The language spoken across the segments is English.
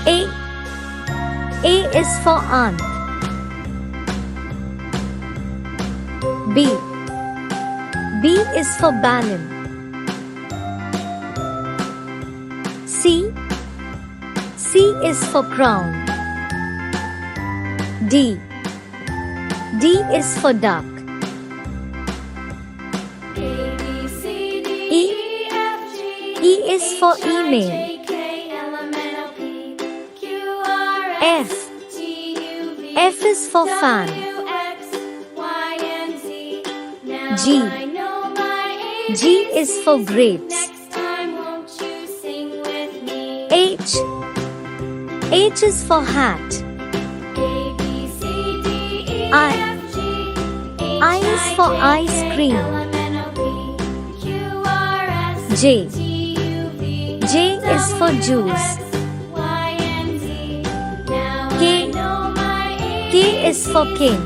A. A is for aunt. B. B is for balloon. C. C is for crown. D. D is for duck. E. E is for email. F. F is for fan. G. G is for grapes. H. H is for hat. I is for ice cream. J. J is for juice. K. K is for king.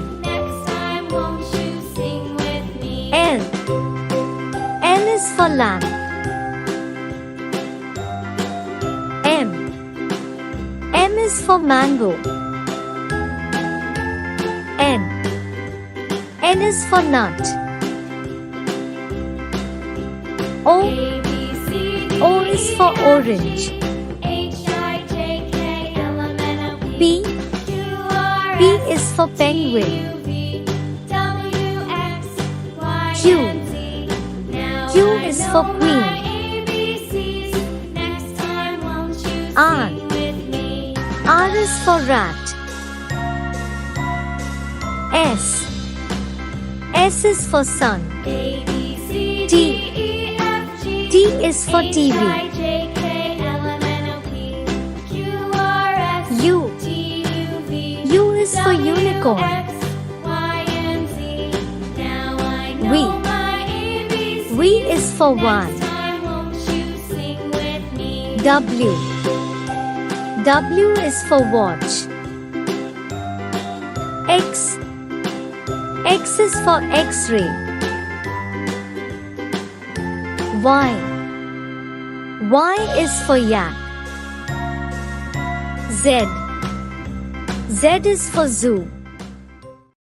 L. L is for lamp. M. M is for mango. N. N is for nut. O. O is for orange. P. P is for penguin. Q. Q is for queen. R. R is for rat. S. S is for sun. T. T is for TV. U. U is for unicorn. V. V is for one. W. W is for watch. X. X is for X-ray. Y. Y is for yak. Z. Z is for zoo.